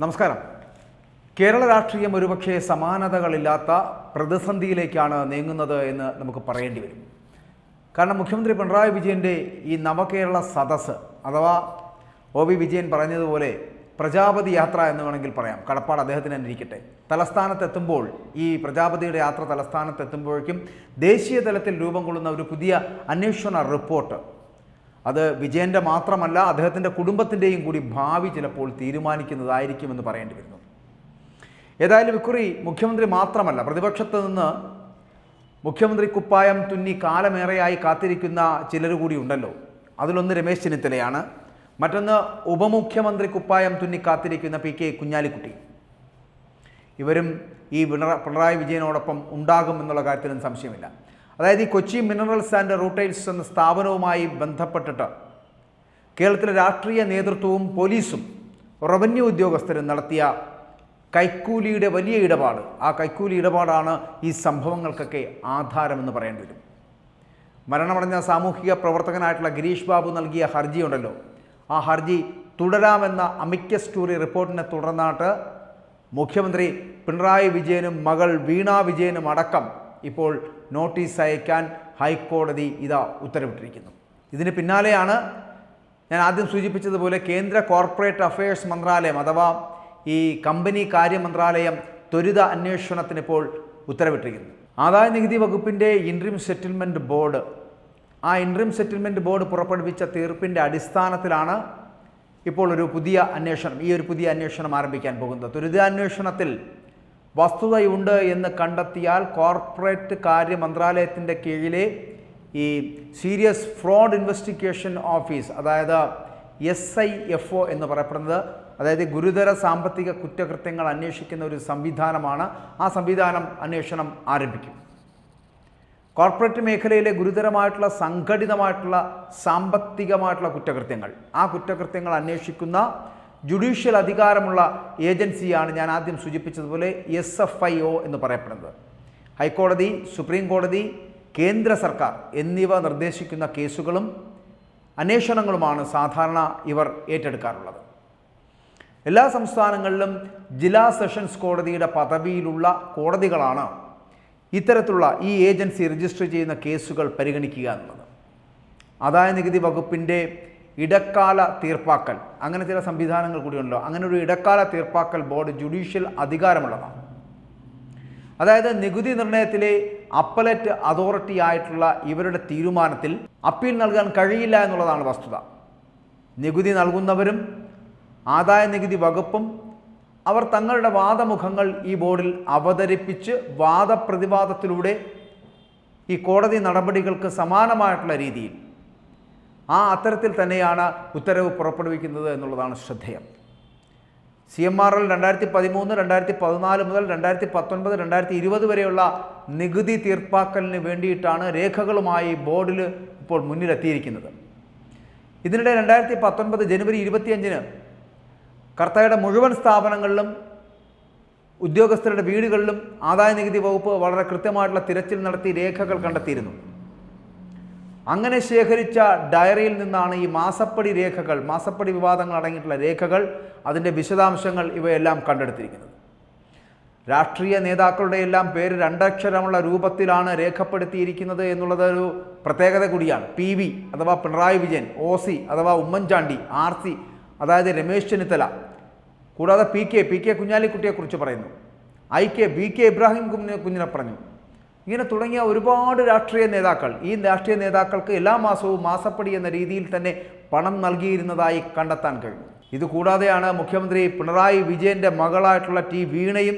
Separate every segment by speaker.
Speaker 1: നമസ്കാരം. കേരള രാഷ്ട്രീയം ഒരുപക്ഷെ സമാനതകളില്ലാത്ത പ്രതിസന്ധിയിലേക്കാണ് നീങ്ങുന്നത് എന്ന് നമുക്ക് പറയേണ്ടി വരും. കാരണം മുഖ്യമന്ത്രി പിണറായി വിജയൻ്റെ ഈ നവകേരള സദസ്സ് അഥവാ ഒ.വി. വിജയൻ പറഞ്ഞതുപോലെ പ്രജാപതി യാത്ര എന്ന് വേണമെങ്കിൽ പറയാം, കടപ്പാട് അദ്ദേഹത്തിന് തന്നെ ഇരിക്കട്ടെ. തലസ്ഥാനത്തെത്തുമ്പോൾ ഈ പ്രജാപതിയുടെ യാത്ര തലസ്ഥാനത്തെത്തുമ്പോഴേക്കും ദേശീയ തലത്തിൽ രൂപം കൊള്ളുന്ന ഒരു പുതിയ അന്വേഷണ റിപ്പോർട്ട്, അത് വിജയൻ്റെ മാത്രമല്ല അദ്ദേഹത്തിൻ്റെ കുടുംബത്തിൻ്റെയും കൂടി ഭാവി ചിലപ്പോൾ തീരുമാനിക്കുന്നതായിരിക്കുമെന്ന് പറയേണ്ടി വരുന്നു. ഏതായാലും ഇക്കുറി മുഖ്യമന്ത്രി മാത്രമല്ല, പ്രതിപക്ഷത്ത് നിന്ന് മുഖ്യമന്ത്രി കുപ്പായം തുന്നി കാലമേറെയായി കാത്തിരിക്കുന്ന ചിലർ കൂടി ഉണ്ടല്ലോ. അതിലൊന്ന് രമേശ് ചെന്നിത്തലയാണ്, മറ്റൊന്ന് ഉപമുഖ്യമന്ത്രി കുപ്പായം തുന്നി കാത്തിരിക്കുന്ന പി കെ കുഞ്ഞാലിക്കുട്ടി. ഇവരും ഈ പിണറായി വിജയനോടൊപ്പം ഉണ്ടാകും എന്നുള്ള കാര്യത്തിലും സംശയമില്ല. അതായത് ഈ കൊച്ചി മിനറൽസ് ആൻഡ് റൂട്ടൈൽസ് എന്ന സ്ഥാപനവുമായി ബന്ധപ്പെട്ടിട്ട് കേരളത്തിലെ രാഷ്ട്രീയ നേതൃത്വവും പോലീസും റവന്യൂ ഉദ്യോഗസ്ഥരും നടത്തിയ കൈക്കൂലിയുടെ വലിയ ഇടപാട്, ആ കൈക്കൂലി ഇടപാടാണ് ഈ സംഭവങ്ങൾക്കൊക്കെ ആധാരമെന്ന് പറയേണ്ടി വരും. മരണമടഞ്ഞ സാമൂഹിക പ്രവർത്തകനായിട്ടുള്ള ഗിരീഷ് ബാബു നൽകിയ ഹർജി ഉണ്ടല്ലോ, ആ ഹർജി തുടരാമെന്ന അമിക്കസ് ക്യൂറി റിപ്പോർട്ടിനെ തുടർന്നാട്ട് മുഖ്യമന്ത്രി പിണറായി വിജയനും മകൾ വീണ വിജയനും അടക്കം ഇപ്പോൾ നോട്ടീസ് അയക്കാൻ ഹൈക്കോടതി ഇതാ ഉത്തരവിട്ടിരിക്കുന്നു. ഇതിന് പിന്നാലെയാണ് ഞാൻ ആദ്യം സൂചിപ്പിച്ചതുപോലെ കേന്ദ്ര കോർപ്പറേറ്റ് അഫയേഴ്സ് മന്ത്രാലയം അഥവാ ഈ കമ്പനി കാര്യ മന്ത്രാലയം ത്വരിത അന്വേഷണത്തിന് ഇപ്പോൾ ഉത്തരവിട്ടിരിക്കുന്നു. ആദായ നികുതി വകുപ്പിൻ്റെ ഇൻട്രീം സെറ്റിൽമെൻറ്റ് ബോർഡ്, ആ ഇൻട്രീം സെറ്റിൽമെൻറ്റ് ബോർഡ് പുറപ്പെടുവിച്ച തീർപ്പിൻ്റെ അടിസ്ഥാനത്തിലാണ് ഇപ്പോൾ ഒരു പുതിയ അന്വേഷണം ആരംഭിക്കാൻ പോകുന്നത്. ത്വരിതാന്വേഷണത്തിൽ വസ്തുതയുണ്ട് എന്ന് കണ്ടെത്തിയാൽ കോർപ്പറേറ്റ് കാര്യ മന്ത്രാലയത്തിൻ്റെ കീഴിലെ ഈ സീരിയസ് ഫ്രോഡ് ഇൻവെസ്റ്റിഗേഷൻ ഓഫീസ്, അതായത് SIFO എന്ന് പറയപ്പെടുന്നത്, അതായത് ഗുരുതര സാമ്പത്തിക കുറ്റകൃത്യങ്ങൾ അന്വേഷിക്കുന്ന ഒരു സംവിധാനമാണ്. ആ സംവിധാനം അന്വേഷണം ആരംഭിക്കും. കോർപ്പറേറ്റ് മേഖലയിലെ ഗുരുതരമായിട്ടുള്ള സംഘടിതമായിട്ടുള്ള സാമ്പത്തികമായിട്ടുള്ള കുറ്റകൃത്യങ്ങൾ, ആ കുറ്റകൃത്യങ്ങൾ അന്വേഷിക്കുന്ന ജുഡീഷ്യൽ അധികാരമുള്ള ഏജൻസിയാണ് ഞാൻ ആദ്യം സൂചിപ്പിച്ചതുപോലെ SFIO എന്ന് പറയപ്പെടുന്നത്. ഹൈക്കോടതി, സുപ്രീം കോടതി, കേന്ദ്ര സർക്കാർ എന്നിവ നിർദ്ദേശിക്കുന്ന കേസുകളും അന്വേഷണങ്ങളുമാണ് സാധാരണ ഇവർ ഏറ്റെടുക്കാറുള്ളത്. എല്ലാ സംസ്ഥാനങ്ങളിലും ജില്ലാ സെഷൻസ് കോടതിയുടെ പദവിയിലുള്ള കോടതികളാണ് ഇത്തരത്തിലുള്ള ഈ ഏജൻസി രജിസ്റ്റർ ചെയ്യുന്ന കേസുകൾ പരിഗണിക്കുക എന്നുള്ളത്. ആദായ നികുതി വകുപ്പിൻ്റെ ഇടക്കാല തീർപ്പാക്കൽ, അങ്ങനെ ചില സംവിധാനങ്ങൾ കൂടിയുണ്ടല്ലോ. അങ്ങനെ ഒരു ഇടക്കാല തീർപ്പാക്കൽ ബോർഡ് ജുഡീഷ്യൽ അധികാരമുള്ളതാണ്. അതായത് നികുതി നിർണയത്തിലെ അപ്പലറ്റ് അതോറിറ്റി ആയിട്ടുള്ള ഇവരുടെ തീരുമാനത്തിൽ അപ്പീൽ നൽകാൻ കഴിയില്ല എന്നുള്ളതാണ് വസ്തുത. നികുതി നൽകുന്നവരും ആദായ നികുതി വകുപ്പും അവർ തങ്ങളുടെ വാദമുഖങ്ങൾ ഈ ബോർഡിൽ അവതരിപ്പിച്ച് വാദപ്രതിവാദത്തിലൂടെ ഈ കോടതി നടപടികൾക്ക് സമാനമായിട്ടുള്ള രീതിയിൽ അത്തരത്തിൽ തന്നെയാണ് ഉത്തരവ് പുറപ്പെടുവിക്കുന്നത് എന്നുള്ളതാണ് ശ്രദ്ധേയം. CMRL 2013, 2014 മുതൽ 2019, 2020 വരെയുള്ള നികുതി തീർപ്പാക്കലിന് വേണ്ടിയിട്ടാണ് രേഖകളുമായി ബോർഡിൽ ഇപ്പോൾ മുന്നിലെത്തിയിരിക്കുന്നത്. ഇതിനിടെ 2019 ജനുവരി 25 കർത്തയുടെ മുഴുവൻ സ്ഥാപനങ്ങളിലും ഉദ്യോഗസ്ഥരുടെ വീടുകളിലും ആദായ നികുതി വകുപ്പ് വളരെ കൃത്യമായിട്ടുള്ള തിരച്ചിൽ നടത്തി രേഖകൾ കണ്ടെത്തിയിരുന്നു. അങ്ങനെ ശേഖരിച്ച ഡയറിയിൽ നിന്നാണ് ഈ മാസപ്പടി വിവാദങ്ങൾ അടങ്ങിയിട്ടുള്ള രേഖകൾ, അതിൻ്റെ വിശദാംശങ്ങൾ ഇവയെല്ലാം കണ്ടെടുത്തിരിക്കുന്നത്. രാഷ്ട്രീയ നേതാക്കളുടെ എല്ലാം പേര് 2 അക്ഷരമുള്ള രൂപത്തിലാണ് രേഖപ്പെടുത്തിയിരിക്കുന്നത് എന്നുള്ളത് ഒരു പ്രത്യേകത കൂടിയാണ്. PV അഥവാ പിണറായി വിജയൻ, OC അഥവാ ഉമ്മൻചാണ്ടി, RC അതായത് രമേശ് ചെന്നിത്തല, കൂടാതെ PK കുഞ്ഞാലിക്കുട്ടിയെക്കുറിച്ച് പറയുന്നു, VK ഇബ്രാഹിം കുഞ്ഞിനെ പറഞ്ഞു. ഇങ്ങനെ തുടങ്ങിയ ഒരുപാട് രാഷ്ട്രീയ നേതാക്കൾ, ഈ രാഷ്ട്രീയ നേതാക്കൾക്ക് എല്ലാ മാസവും മാസപ്പടി എന്ന രീതിയിൽ തന്നെ പണം നൽകിയിരുന്നതായി കണ്ടെത്താൻ കഴിഞ്ഞു. ഇതുകൂടാതെയാണ് മുഖ്യമന്ത്രി പിണറായി വിജയൻ്റെ മകളായിട്ടുള്ള വീണയും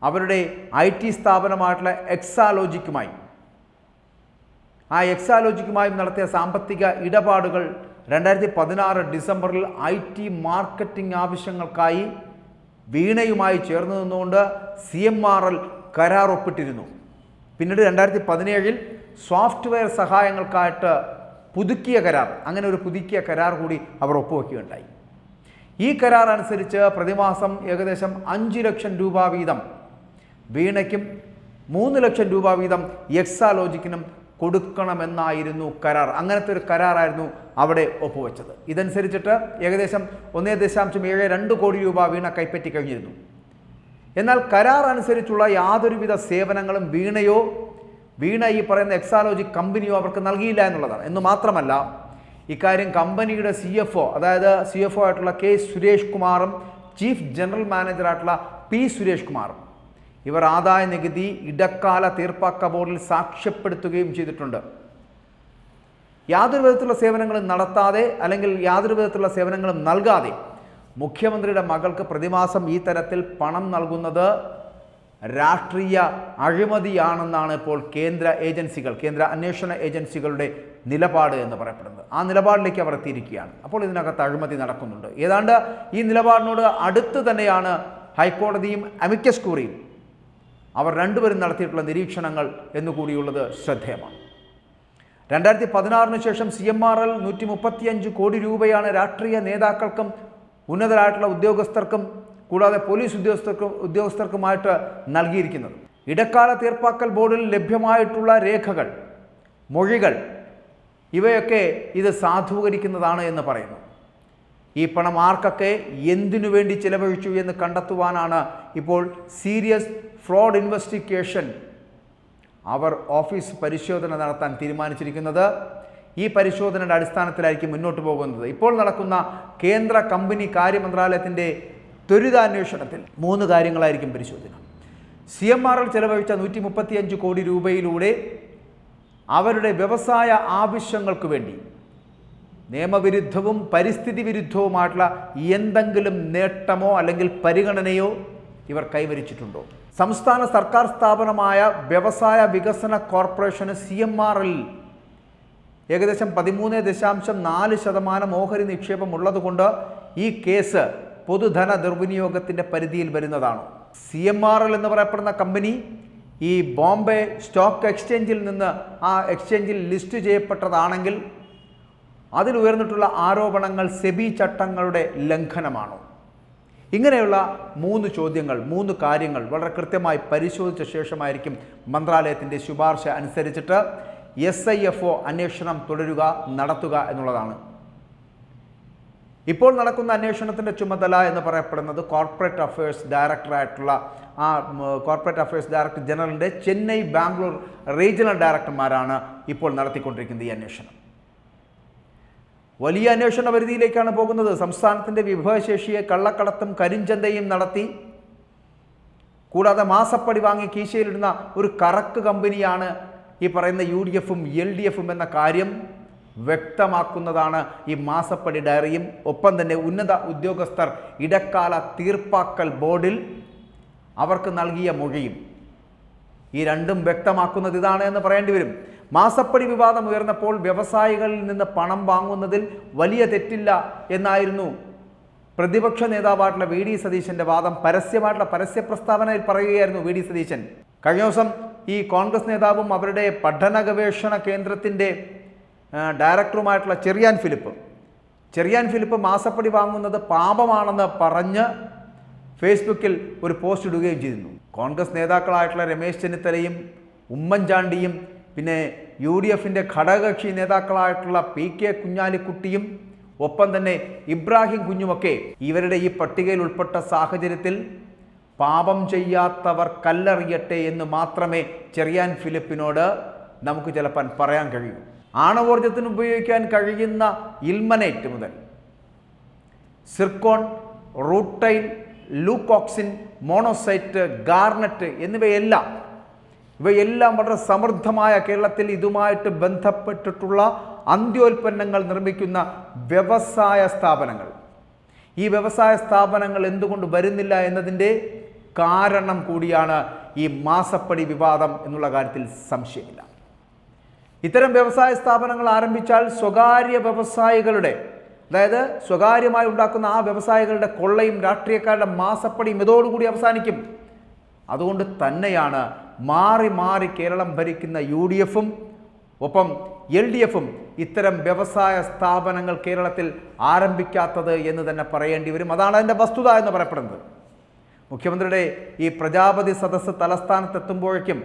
Speaker 1: അവരുടെ IT സ്ഥാപനമായിട്ടുള്ള എക്സാലോജിക്കുമായും നടത്തിയ സാമ്പത്തിക ഇടപാടുകൾ 2016 ഡിസംബറിൽ IT മാർക്കറ്റിംഗ് ആവശ്യങ്ങൾക്കായി വീണയുമായി ചേർന്ന് നിന്നുകൊണ്ട് CMRL കരാർ ഒപ്പിട്ടിരുന്നു. പിന്നീട് 2017 സോഫ്റ്റ്വെയർ സഹായങ്ങൾക്കായിട്ട് അങ്ങനെ ഒരു പുതുക്കിയ കരാർ കൂടി അവർ ഒപ്പുവെക്കുകയുണ്ടായി. ഈ കരാർ അനുസരിച്ച് പ്രതിമാസം ഏകദേശം 5 ലക്ഷം രൂപ വീതം വീണയ്ക്കും 3 ലക്ഷം രൂപ വീതം എക്സാലോജിക്കിനും കൊടുക്കണമെന്നായിരുന്നു കരാർ. അങ്ങനത്തെ ഒരു കരാറായിരുന്നു അവിടെ ഒപ്പുവെച്ചത്. ഇതനുസരിച്ചിട്ട് ഏകദേശം 1.72 കോടി രൂപ വീണ കൈപ്പറ്റി കഴിഞ്ഞിരുന്നു. എന്നാൽ കരാർ അനുസരിച്ചുള്ള യാതൊരുവിധ സേവനങ്ങളും വീണ ഈ പറയുന്ന എക്സാലോജി കമ്പനിയോ അവർക്ക് നൽകിയില്ല എന്നുള്ളതാണ്. എന്ന് മാത്രമല്ല, ഇക്കാര്യം കമ്പനിയുടെ CFO, അതായത് CFO ആയിട്ടുള്ള K സുരേഷ് കുമാറും ചീഫ് ജനറൽ മാനേജറായിട്ടുള്ള P സുരേഷ് കുമാറും ഇവർ ആദായ നികുതി ഇടക്കാല തീർപ്പാക്ക ബോർഡിൽ സാക്ഷ്യപ്പെടുത്തുകയും ചെയ്തിട്ടുണ്ട്. യാതൊരു വിധത്തിലുള്ള സേവനങ്ങളും നടത്താതെ അല്ലെങ്കിൽ യാതൊരു വിധത്തിലുള്ള സേവനങ്ങളും നൽകാതെ മുഖ്യമന്ത്രിയുടെ മകൾക്ക് പ്രതിമാസം ഈ തരത്തിൽ പണം നൽകുന്നത് രാഷ്ട്രീയ അഴിമതിയാണെന്നാണ് ഇപ്പോൾ കേന്ദ്ര അന്വേഷണ ഏജൻസികളുടെ നിലപാട് എന്ന് പറയപ്പെടുന്നത്. ആ നിലപാടിലേക്ക് അവർ എത്തിയിരിക്കുകയാണ്. അപ്പോൾ ഇതിനകത്ത് അഴിമതി നടക്കുന്നുണ്ട്. ഏതാണ്ട് ഈ നിലപാടിനോട് അടുത്ത് തന്നെയാണ് ഹൈക്കോടതിയും അമിക്കസ് ക്യൂറിയും അവർ രണ്ടുപേരും നടത്തിയിട്ടുള്ള നിരീക്ഷണങ്ങൾ എന്നുകൂടിയുള്ളത് ശ്രദ്ധേയമാണ്. 2016 ശേഷം CMRL 135 കോടി രൂപയാണ് രാഷ്ട്രീയ നേതാക്കൾക്കും ഉന്നതരായിട്ടുള്ള ഉദ്യോഗസ്ഥർക്കും കൂടാതെ പോലീസ് ഉദ്യോഗസ്ഥർക്കുമായിട്ട് നൽകിയിരിക്കുന്നത്. ഇടക്കാല തീർപ്പാക്കൽ ബോർഡിൽ ലഭ്യമായിട്ടുള്ള രേഖകൾ, മൊഴികൾ ഇവയൊക്കെ ഇത് സാധൂകരിക്കുന്നതാണ് എന്ന് പറയുന്നു. ഈ പണം ആർക്കൊക്കെ എന്തിനു വേണ്ടി ചിലവഴിച്ചു എന്ന് കണ്ടെത്തുവാനാണ് ഇപ്പോൾ സീരിയസ് ഫ്രോഡ് ഇൻവെസ്റ്റിഗേഷൻ അവർ ഓഫീസ് പരിശോധന നടത്താൻ തീരുമാനിച്ചിരിക്കുന്നത്. ഈ പരിശോധനയുടെ അടിസ്ഥാനത്തിലായിരിക്കും മുന്നോട്ട് പോകുന്നത്. ഇപ്പോൾ നടക്കുന്ന കേന്ദ്ര കമ്പനി കാര്യ മന്ത്രാലയത്തിൻ്റെ ത്വരിതാന്വേഷണത്തിൽ 3 കാര്യങ്ങളായിരിക്കും പരിശോധന. CMRL ചെലവഴിച്ച 135 കോടി രൂപയിലൂടെ അവരുടെ വ്യവസായ ആവശ്യങ്ങൾക്ക് വേണ്ടി നിയമവിരുദ്ധവും പരിസ്ഥിതി വിരുദ്ധവുമായിട്ടുള്ള എന്തെങ്കിലും നേട്ടമോ അല്ലെങ്കിൽ പരിഗണനയോ ഇവർ കൈവരിച്ചിട്ടുണ്ടോ? സംസ്ഥാന സർക്കാർ സ്ഥാപനമായ വ്യവസായ വികസന കോർപ്പറേഷന് CMRL ഏകദേശം 13.4% ഓഹരി നിക്ഷേപം ഉള്ളതുകൊണ്ട് ഈ കേസ് പൊതുധന ദുർവിനിയോഗത്തിൻ്റെ പരിധിയിൽ വരുന്നതാണ്. CMRL എന്ന് പറയപ്പെടുന്ന കമ്പനി ഈ ബോംബെ സ്റ്റോക്ക് എക്സ്ചേഞ്ചിൽ നിന്ന് ആ എക്സ്ചേഞ്ചിൽ ലിസ്റ്റ് ചെയ്യപ്പെട്ടതാണെങ്കിൽ അതിൽ ഉയർന്നിട്ടുള്ള ആരോപണങ്ങൾ സെബി ചട്ടങ്ങളുടെ ലംഘനമാണോ? ഇങ്ങനെയുള്ള 3 ചോദ്യങ്ങൾ, 3 കാര്യങ്ങൾ വളരെ കൃത്യമായി പരിശോധിച്ച ശേഷമായിരിക്കും മന്ത്രാലയത്തിൻ്റെ ശുപാർശ അനുസരിച്ചിട്ട് SIFO അന്വേഷണം നടത്തുക എന്നുള്ളതാണ്. ഇപ്പോൾ നടക്കുന്ന അന്വേഷണത്തിൻ്റെ ചുമതല എന്ന് പറയപ്പെടുന്നത് കോർപ്പറേറ്റ് അഫയേഴ്സ് ഡയറക്ടറായിട്ടുള്ള കോർപ്പറേറ്റ് അഫയേഴ്സ് ഡയറക്ടർ ജനറലിൻ്റെ ചെന്നൈ, ബാംഗ്ലൂർ റീജിയണൽ ഡയറക്ടർമാരാണ് ഇപ്പോൾ നടത്തിക്കൊണ്ടിരിക്കുന്നത് ഈ അന്വേഷണം. വലിയ അന്വേഷണ പരിധിയിലേക്കാണ് പോകുന്നത്. സംസ്ഥാനത്തിൻ്റെ വിഭവശേഷിയെ കള്ളക്കടത്തും കരിഞ്ചന്തയും നടത്തി കൂടാതെ മാസപ്പടി വാങ്ങി കീശയിലിടുന്ന ഒരു കറക്ക് കമ്പനിയാണ് ഈ പറയുന്ന UDF-ഉം LDF-ഉം എന്ന കാര്യം വ്യക്തമാക്കുന്നതാണ് ഈ മാസപ്പടി ഡയറിയും ഒപ്പം തന്നെ ഉന്നത ഉദ്യോഗസ്ഥർ ഇടക്കാല തീർപ്പാക്കൽ ബോർഡിൽ അവർക്ക് നൽകിയ മൊഴിയും. ഈ രണ്ടും വ്യക്തമാക്കുന്നത് ഇതാണ് എന്ന് പറയേണ്ടി വരും. മാസപ്പടി വിവാദം ഉയർന്നപ്പോൾ വ്യവസായികളിൽ നിന്ന് പണം വാങ്ങുന്നതിൽ വലിയ തെറ്റില്ല എന്നായിരുന്നു പ്രതിപക്ഷ നേതാവായിട്ടുള്ള VD സതീശൻ്റെ വാദം. പരസ്യ പ്രസ്താവനയിൽ പറയുകയായിരുന്നു VD സതീശൻ. കഴിഞ്ഞ ദിവസം ഈ കോൺഗ്രസ് നേതാവും അവരുടെ പഠന ഗവേഷണ കേന്ദ്രത്തിൻ്റെ ഡയറക്ടറുമായിട്ടുള്ള ചെറിയാൻ ഫിലിപ്പ് മാസപ്പടി വാങ്ങുന്നത് പാപമാണെന്ന് പറഞ്ഞ് ഫേസ്ബുക്കിൽ ഒരു പോസ്റ്റ് ഇടുകയും ചെയ്തിരുന്നു. കോൺഗ്രസ് നേതാക്കളായിട്ടുള്ള രമേശ് ചെന്നിത്തലയും ഉമ്മൻചാണ്ടിയും പിന്നെ UDF-ൻ്റെ ഘടകകക്ഷി നേതാക്കളായിട്ടുള്ള PK കുഞ്ഞാലിക്കുട്ടിയും ഒപ്പം തന്നെ ഇബ്രാഹിം കുഞ്ഞുമൊക്കെ ഇവരുടെ ഈ പട്ടികയിൽ ഉൾപ്പെട്ട സാഹചര്യത്തിൽ പാപം ചെയ്യാത്തവർ കല്ലെറിയട്ടെ എന്ന് മാത്രമേ ചെറിയാൻ ഫിലിപ്പിനോട് നമുക്ക് ചിലപ്പോൾ പറയാൻ കഴിയൂ. ആണവോർജ്ജത്തിന് ഉപയോഗിക്കാൻ കഴിയുന്ന ഇൽമനേറ്റ് മുതൽ സിർക്കോൺ, റൂട്ടൈൽ, ലൂക്കോക്സിൻ, മോണോസൈറ്റ്, ഗാർനറ്റ് ഇവയെല്ലാം വളരെ സമൃദ്ധമായ കേരളത്തിൽ ഇതുമായിട്ട് ബന്ധപ്പെട്ടിട്ടുള്ള അന്ത്യോൽപ്പന്നങ്ങൾ നിർമ്മിക്കുന്ന വ്യവസായ സ്ഥാപനങ്ങൾ. ഈ വ്യവസായ സ്ഥാപനങ്ങൾ എന്തുകൊണ്ട് വരുന്നില്ല എന്നതിൻ്റെ കാരണം കൂടിയാണ് ഈ മാസപ്പടി വിവാദം എന്നുള്ള കാര്യത്തിൽ സംശയമില്ല. ഇത്തരം വ്യവസായ സ്ഥാപനങ്ങൾ ആരംഭിച്ചാൽ സ്വകാര്യ വ്യവസായികളുടെ, അതായത് സ്വകാര്യമായി ഉണ്ടാക്കുന്ന ആ വ്യവസായികളുടെ കൊള്ളയും രാഷ്ട്രീയക്കാരുടെ മാസപ്പടിയും ഇതോടുകൂടി അവസാനിക്കും. അതുകൊണ്ട് തന്നെയാണ് മാറി മാറി കേരളം ഭരിക്കുന്ന UDF-ഉം ഒപ്പം LDF-ഉം ഇത്തരം വ്യവസായ സ്ഥാപനങ്ങൾ കേരളത്തിൽ ആരംഭിക്കാത്തത് എന്ന് തന്നെ പറയേണ്ടി വരും. അതാണ് അതിൻ്റെ വസ്തുത എന്ന് പറയപ്പെടുന്നത്. മുഖ്യമന്ത്രിയുടെ ഈ പ്രജാപതി സദസ്സ് തലസ്ഥാനത്തെത്തുമ്പോഴേക്കും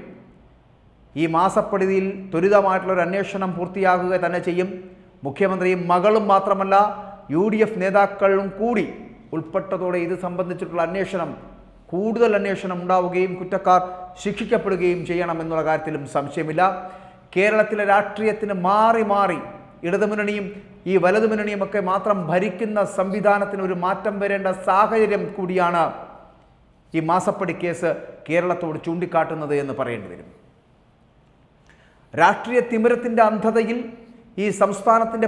Speaker 1: ഈ മാസപ്പടിതിയിൽ ത്വരിതമായിട്ടുള്ളൊരു അന്വേഷണം പൂർത്തിയാകുക തന്നെ ചെയ്യും. മുഖ്യമന്ത്രിയും മകളും മാത്രമല്ല UDF നേതാക്കളും കൂടി ഉൾപ്പെട്ടതോടെ ഇത് സംബന്ധിച്ചിട്ടുള്ള കൂടുതൽ അന്വേഷണം ഉണ്ടാവുകയും കുറ്റക്കാർ ശിക്ഷിക്കപ്പെടുകയും ചെയ്യണമെന്നുള്ള കാര്യത്തിലും സംശയമില്ല. കേരളത്തിലെ രാഷ്ട്രീയത്തിന് മാറി മാറി ഇടതുമുന്നണിയും ഈ വലതുമുന്നണിയുമൊക്കെ മാത്രം ഭരിക്കുന്ന സംവിധാനത്തിന് ഒരു മാറ്റം വരേണ്ട സാഹചര്യം കൂടിയാണ് ഈ മാസപ്പടി കേസ് കേരളത്തോട് ചൂണ്ടിക്കാട്ടുന്നത് എന്ന് പറയേണ്ടി വരും. രാഷ്ട്രീയ തിമിരത്തിൻ്റെ അന്ധതയിൽ ഈ സംസ്ഥാനത്തിൻ്റെ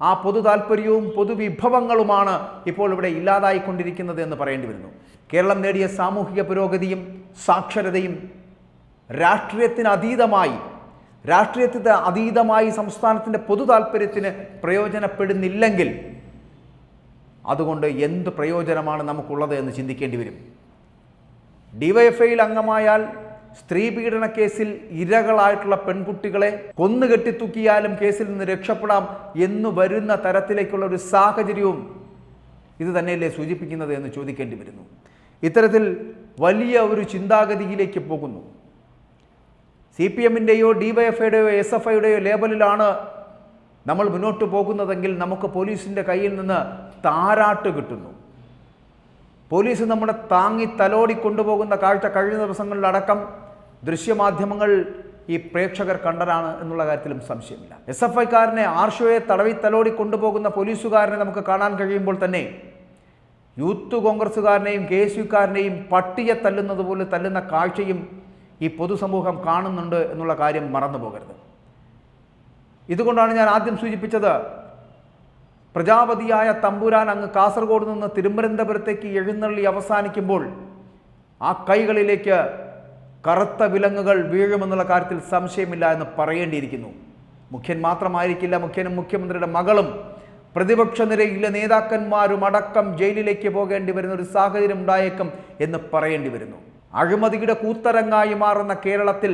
Speaker 1: ആ പൊതു താല്പര്യവും പൊതുവിഭവങ്ങളുമാണ് ഇപ്പോൾ ഇവിടെ ഇല്ലാതായിക്കൊണ്ടിരിക്കുന്നത് എന്ന് പറയേണ്ടി വരുന്നു. കേരളം നേടിയ സാമൂഹിക പുരോഗതിയും സാക്ഷരതയും രാഷ്ട്രീയത്തിന് അതീതമായി സംസ്ഥാനത്തിൻ്റെ പൊതു താല്പര്യത്തിന് പ്രയോജനപ്പെടുന്നില്ലെങ്കിൽ അതുകൊണ്ട് എന്ത് പ്രയോജനമാണ് നമുക്കുള്ളത് എന്ന് ചിന്തിക്കേണ്ടി വരും. DYFIയിൽ അംഗമായാൽ സ്ത്രീ പീഡന കേസിൽ ഇരകളായിട്ടുള്ള പെൺകുട്ടികളെ കൊന്നുകെട്ടിത്തൂക്കിയാലും കേസിൽ നിന്ന് രക്ഷപ്പെടാം എന്ന് വരുന്ന തരത്തിലേക്കുള്ള ഒരു സാഹചര്യവും ഇത് തന്നെയല്ലേ സൂചിപ്പിക്കുന്നത് എന്ന് ചോദിക്കേണ്ടി വരുന്നു. ഇത്തരത്തിൽ വലിയ ഒരു ചിന്താഗതിയിലേക്ക് പോകുന്നു. CPMൻ്റെയോ DYFIയുടെയോ SFIയുടെയോ ലേബലിലാണ് നമ്മൾ മുന്നോട്ട് പോകുന്നതെങ്കിൽ നമുക്ക് പോലീസിൻ്റെ കയ്യിൽ നിന്ന് താരാട്ട് കിട്ടുന്നു. പോലീസ് നമ്മളെ താങ്ങി തലോടി കൊണ്ടുപോകുന്ന കാഴ്ച കഴിഞ്ഞ ദിവസങ്ങളിലടക്കം ദൃശ്യമാധ്യമങ്ങൾ ഈ പ്രേക്ഷകർ കണ്ടതാണ് എന്നുള്ള കാര്യത്തിലും സംശയമില്ല. SFIക്കാരനെ ആർഷോയെ തടവി കൊണ്ടുപോകുന്ന പോലീസുകാരനെ നമുക്ക് കാണാൻ കഴിയുമ്പോൾ തന്നെ യൂത്ത് കോൺഗ്രസ്സുകാരനെയും KSUക്കാരനെയും പട്ടിയെ തല്ലുന്നത് പോലെ തല്ലുന്ന കാഴ്ചയും ഈ പൊതുസമൂഹം കാണുന്നുണ്ട് എന്നുള്ള കാര്യം മറന്നു പോകരുത്. ഇതുകൊണ്ടാണ് ഞാൻ ആദ്യം സൂചിപ്പിച്ചത്, പ്രജാപതിയായ തമ്പുരാൻ അങ്ങ് കാസർഗോഡ് നിന്ന് തിരുവനന്തപുരത്തേക്ക് എഴുന്നള്ളി അവസാനിക്കുമ്പോൾ ആ കൈകളിലേക്ക് കറുത്ത വിലങ്ങുകൾ വീഴുമെന്നുള്ള കാര്യത്തിൽ സംശയമില്ല എന്ന് പറയേണ്ടിയിരിക്കുന്നു. മുഖ്യൻ മാത്രമായിരിക്കില്ല, മുഖ്യനും മുഖ്യമന്ത്രിയുടെ മകളും പ്രതിപക്ഷ നിരയിലെ നേതാക്കന്മാരും അടക്കം ജയിലിലേക്ക് പോകേണ്ടി വരുന്ന ഒരു സാഹചര്യം ഉണ്ടായേക്കും എന്ന് പറയേണ്ടി വരുന്നു. അഴിമതിയുടെ കൂത്തരങ്ങായി മാറുന്ന കേരളത്തിൽ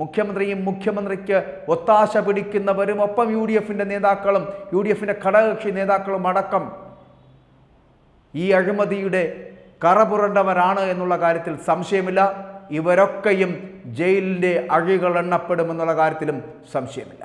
Speaker 1: മുഖ്യമന്ത്രിക്ക് ഒത്താശ പിടിക്കുന്നവരും ഒപ്പം UDFൻ്റെ നേതാക്കളും UDFൻ്റെ ഘടകകക്ഷി നേതാക്കളും അടക്കം ഈ അഴിമതിയുടെ കറപുരണ്ടവരാണ് എന്നുള്ള കാര്യത്തിൽ സംശയമില്ല. ഇവരൊക്കെയും ജയിലിൻ്റെ അഴികൾ എണ്ണപ്പെടുമെന്നുള്ള കാര്യത്തിലും സംശയമില്ല.